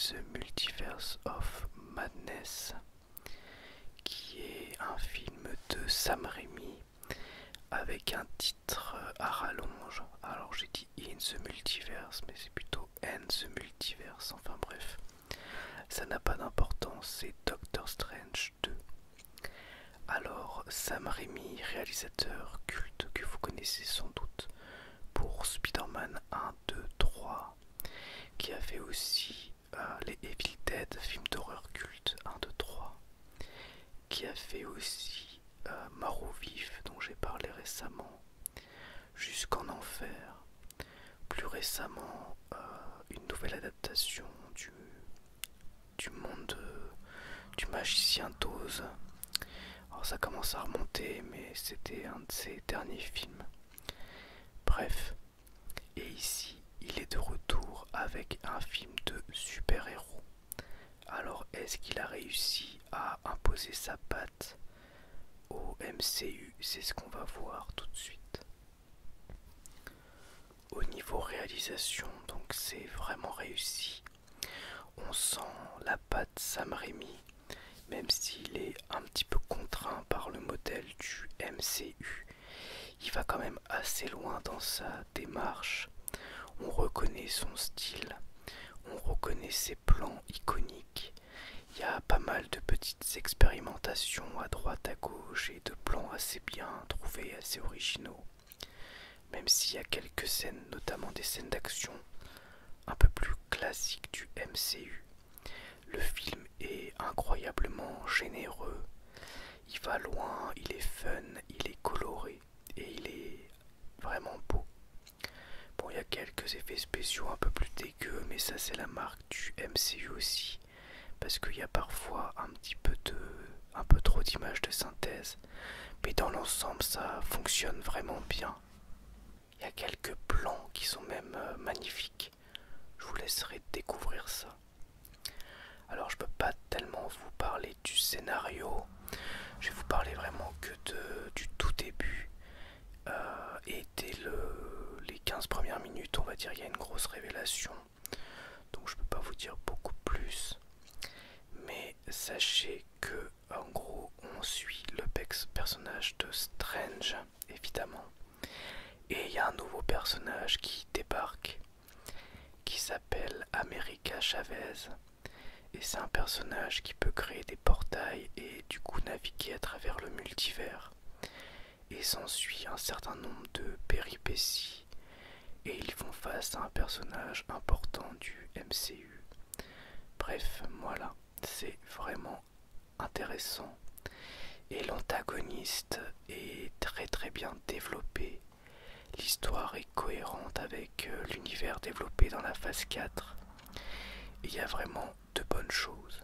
the Multiverse of Madness, qui est un film de Sam Raimi avec un titre à rallonge. Alors j'ai dit In the Multiverse, mais c'est plutôt And the Multiverse, enfin bref. Ça n'a pas d'importance, c'est Doctor Strange 2. Alors Sam Raimi, réalisateur culte que vous connaissez sans doute pour Spider-Man 1, 2, 3, qui a fait aussi les Evil Dead, film d'horreur culte 1, 2, 3, qui a fait aussi Mort au vif dont j'ai parlé récemment, Jusqu'en enfer, plus récemment une nouvelle adaptation du monde du magicien d'Oz. Alors ça commence à remonter, mais c'était un de ses derniers films. Bref, et ici il est de retour avec un film de super-héros. Alors est-ce qu'il a réussi à imposer sa patte au MCU? C'est ce qu'on va voir tout de suite. Au niveau réalisation, donc c'est vraiment réussi. On sent la patte Sam Raimi, même s'il est un petit peu contraint par le modèle du MCU. Il va quand même assez loin dans sa démarche. On reconnaît son style, on reconnaît ses plans iconiques. Il y a pas mal de petites expérimentations à droite à gauche et de plans assez bien trouvés, assez originaux. Même s'il y a quelques scènes, notamment des scènes d'action un peu plus classiques du MCU. Le film est incroyablement généreux. Il va loin, il est fun, il est coloré et il est vraiment beau. Bon, il y a quelques effets spéciaux un peu plus dégueux, mais ça c'est la marque du MCU aussi, parce qu'il y a parfois un peu trop d'images de synthèse, mais dans l'ensemble ça fonctionne vraiment bien. Il y a quelques plans qui sont même magnifiques. Je vous laisserai découvrir ça. Alors je peux pas tellement vous parler du scénario, je vais vous parler vraiment que du tout début. Et dès les 15 premières minutes, on va dire, il y a une grosse révélation. Donc je peux pas vous dire beaucoup plus. Mais sachez que, en gros, on suit le personnage de Strange, évidemment. Et il y a un nouveau personnage qui débarque, qui s'appelle America Chavez. Et c'est un personnage qui peut créer des portails et du coup naviguer à travers le multivers. Et s'ensuit un certain nombre de péripéties. Et ils font face à un personnage important du MCU. Bref, voilà, c'est vraiment intéressant. Et l'antagoniste est très très bien développé. L'histoire est cohérente avec l'univers développé dans la phase 4. Il y a vraiment de bonnes choses.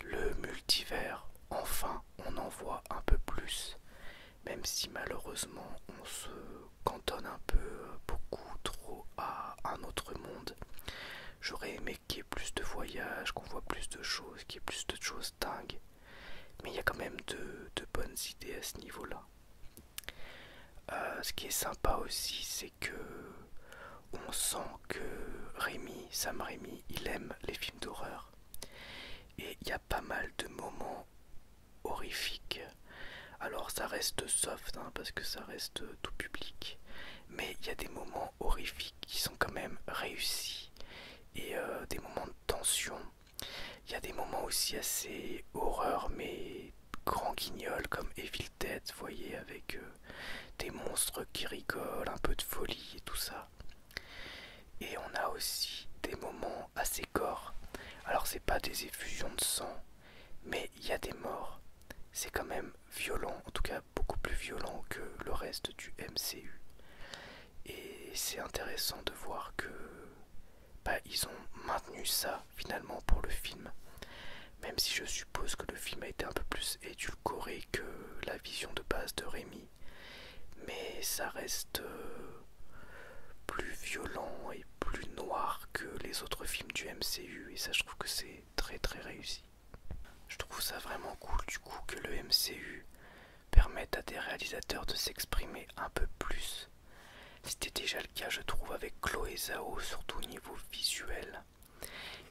Le multivers, enfin, on en voit un peu plus, même si malheureusement on se cantonne un peu beaucoup trop à un autre monde. J'aurais aimé qu'il y ait plus de voyages, qu'on voit plus de choses, qu'il y ait plus de choses dingues, mais il y a quand même de bonnes idées à ce niveau-là. Ce qui est sympa aussi, c'est que on sent que Sam Raimi, il aime les films d'horreur. Et il y a pas mal de moments horrifiques. Alors ça reste soft, hein, parce que ça reste tout public. Mais il y a des moments horrifiques qui sont quand même réussis. Et des moments de tension. Il y a des moments aussi assez horreur, mais grand guignol, comme Evil Dead, vous voyez, avec des monstres qui rigolent, un peu de folie et tout ça. Et on a aussi des moments assez gore. Alors c'est pas des effusions de sang, mais il y a des morts. C'est quand même violent, en tout cas beaucoup plus violent que le reste du MCU. Et c'est intéressant de voir que ils ont maintenu ça finalement pour le film. Même si je suppose que le film a été un peu plus édulcoré que la vision de base de Raimi. Mais ça reste plus violent et plus noir que les autres films du MCU. Et ça, je trouve que c'est très très réussi. Je trouve ça vraiment cool du coup que le MCU permette à des réalisateurs de s'exprimer un peu plus. C'était déjà le cas, je trouve, avec Chloé Zhao, surtout au niveau visuel.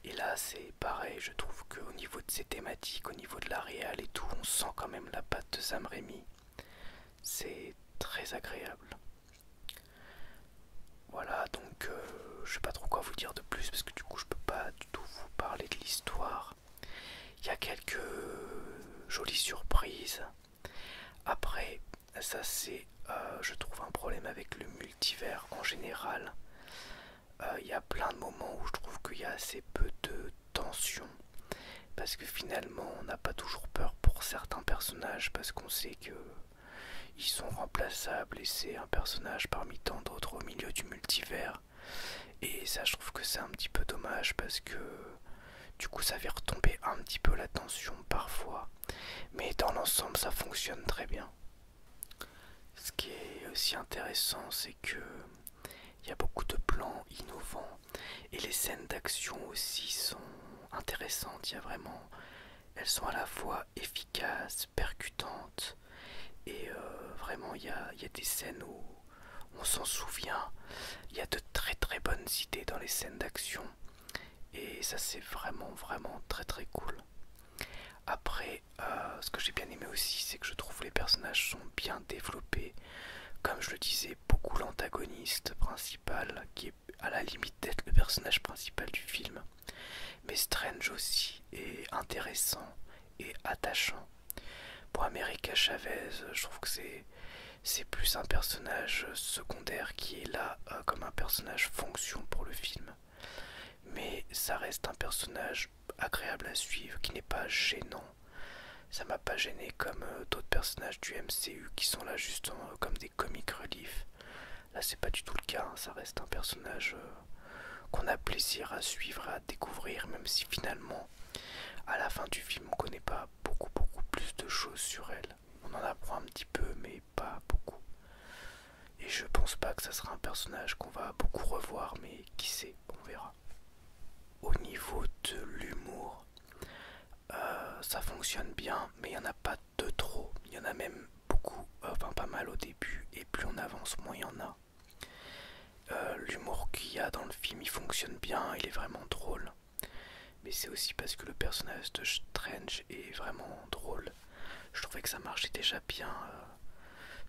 Et là, là c'est pareil, je trouve qu'au niveau de ses thématiques, au niveau de la réal et tout, on sent quand même la patte de Sam Raimi. C'est très agréable. Voilà, donc je sais pas trop quoi vous dire de plus parce que du coup je peux pas du tout vous parler de l'histoire. Il y a quelques jolies surprises. Après, ça c'est, je trouve, un problème avec le multivers en général. Il y a plein de moments où je trouve qu'il y a assez peu de tension. Parce que finalement, on n'a pas toujours peur pour certains personnages parce qu'on sait que ils sont remplaçables et c'est un personnage parmi tant d'autres au milieu du multivers. Et ça, je trouve que c'est un petit peu dommage parce que du coup, ça fait retomber un petit peu la tension parfois. Mais dans l'ensemble, ça fonctionne très bien. Ce qui est aussi intéressant, c'est que il y a beaucoup de plans innovants et les scènes d'action aussi sont intéressantes. Il y a vraiment, elles sont à la fois efficaces, percutantes et vraiment il y a des scènes où on s'en souvient. Il y a de très très bonnes idées dans les scènes d'action et ça c'est vraiment vraiment très très cool. Après, ce que j'ai bien aimé aussi, c'est que je trouve les personnages sont bien développés. Comme je le disais, beaucoup l'antagoniste principal, qui est à la limite d'être le personnage principal du film. Mais Strange aussi est intéressant et attachant. Pour America Chavez, je trouve que c'est plus un personnage secondaire qui est là comme un personnage fonction pour le film. Mais ça reste un personnage agréable à suivre, qui n'est pas gênant. Ça m'a pas gêné comme d'autres personnages du MCU qui sont là juste comme des comic relief. Là c'est pas du tout le cas, hein. Ça reste un personnage qu'on a plaisir à suivre, à découvrir, même si finalement à la fin du film on connaît pas beaucoup plus de choses sur elle. On en apprend un petit peu mais pas beaucoup. Et je pense pas que ça sera un personnage qu'on va beaucoup revoir, mais qui sait, on verra. Au niveau de l'humour, ça fonctionne bien, mais il n'y en a pas de trop. Il y en a même beaucoup, enfin pas mal au début, et plus on avance, moins il y en a. L'humour qu'il y a dans le film, il fonctionne bien, il est vraiment drôle. Mais c'est aussi parce que le personnage de Strange est vraiment drôle. Je trouvais que ça marchait déjà bien,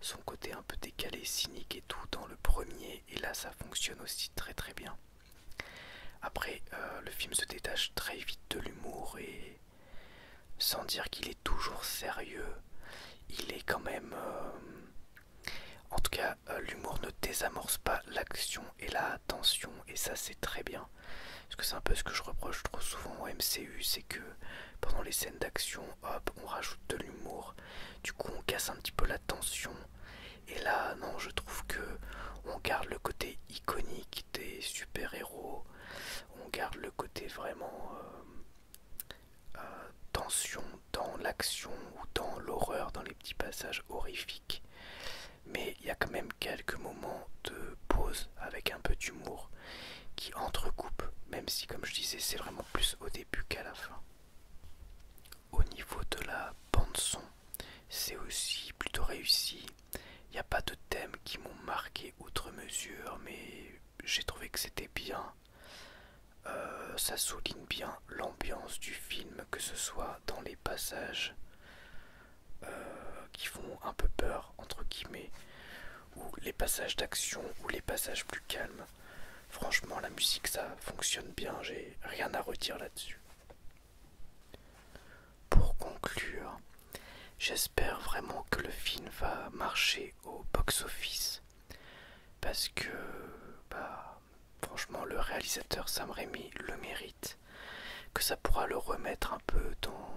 son côté un peu décalé, cynique et tout dans le premier, et là ça fonctionne aussi très très bien. Après, le film se détache très vite de l'humour et sans dire qu'il est toujours sérieux, il est quand même... en tout cas, l'humour ne désamorce pas l'action et la tension, et ça c'est très bien. Parce que c'est un peu ce que je reproche trop souvent au MCU, c'est que pendant les scènes d'action, hop, on rajoute de l'humour, du coup on casse un petit peu la tension. Et là, non, je trouve que on garde le côté iconique des super-héros, on garde le côté vraiment tension dans l'action ou dans l'horreur, dans les petits passages horrifiques. Mais il y a quand même quelques moments de pause avec un peu d'humour qui entrecoupe, même si comme je disais c'est vraiment plus au début qu'à la fin. Au niveau de la bande son, c'est aussi plutôt réussi. Il n'y a pas de thèmes qui m'ont marqué outre mesure, mais j'ai trouvé que c'était bien. Ça souligne bien l'ambiance du film, que ce soit dans les passages qui font un peu peur, entre guillemets, ou les passages d'action, ou les passages plus calmes. Franchement, la musique, ça fonctionne bien, j'ai rien à redire là-dessus. Pour conclure, j'espère vraiment que le film va marcher au box-office, parce que, bah, franchement, le réalisateur Sam Raimi le mérite, que ça pourra le remettre un peu devant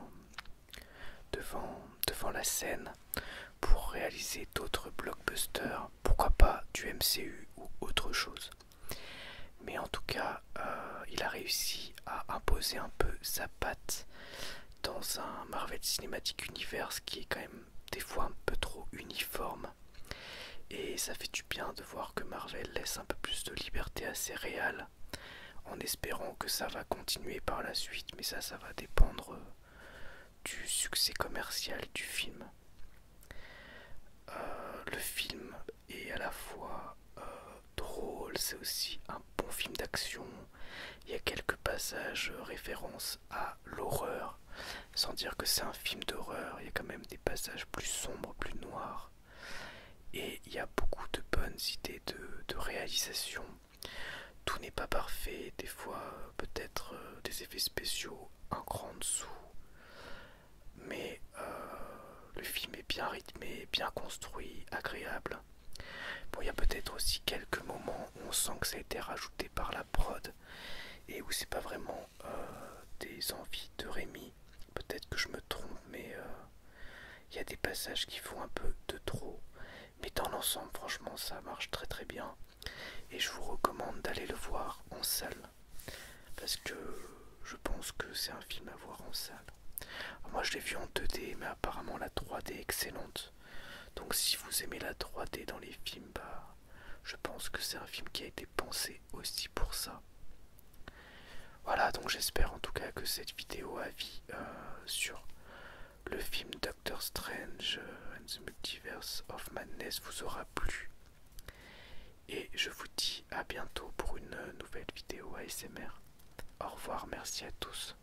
la scène pour réaliser d'autres blockbusters, pourquoi pas du MCU ou autre chose. Mais en tout cas, il a réussi à imposer un peu sa patte dans un Marvel Cinematic Universe qui est quand même des fois un peu trop uniforme. Et ça fait du bien de voir que Marvel laisse un peu plus de liberté à ses réals, en espérant que ça va continuer par la suite, mais ça va dépendre du succès commercial du film. Le film est à la fois drôle, c'est aussi un bon film d'action. Il Il y a quelques passages référence à l'horreur, sans dire que c'est un film d'horreur. Il y a quand même des passages plus sombres, plus noirs. Et il y a beaucoup de bonnes idées de réalisation. Tout n'est pas parfait, des fois peut-être des effets spéciaux un cran en dessous. Mais le film est bien rythmé, bien construit, agréable. Bon, il y a peut-être aussi quelques moments où on sent que ça a été rajouté par la prod et où c'est pas vraiment des envies de Rémi. Peut-être que je me trompe, mais il y a des passages qui font un peu de trop. Mais dans l'ensemble, franchement, ça marche très très bien. Et je vous recommande d'aller le voir en salle. Parce que je pense que c'est un film à voir en salle. Moi je l'ai vu en 2D, mais apparemment la 3D est excellente. Donc si vous aimez la 3D dans les films, bah, je pense que c'est un film qui a été pensé aussi pour ça. Voilà, donc j'espère en tout cas que cette vidéo avis sur le film Doctor Strange and the Multiverse of Madness vous aura plu. Et je vous dis à bientôt pour une nouvelle vidéo ASMR. Au revoir, merci à tous.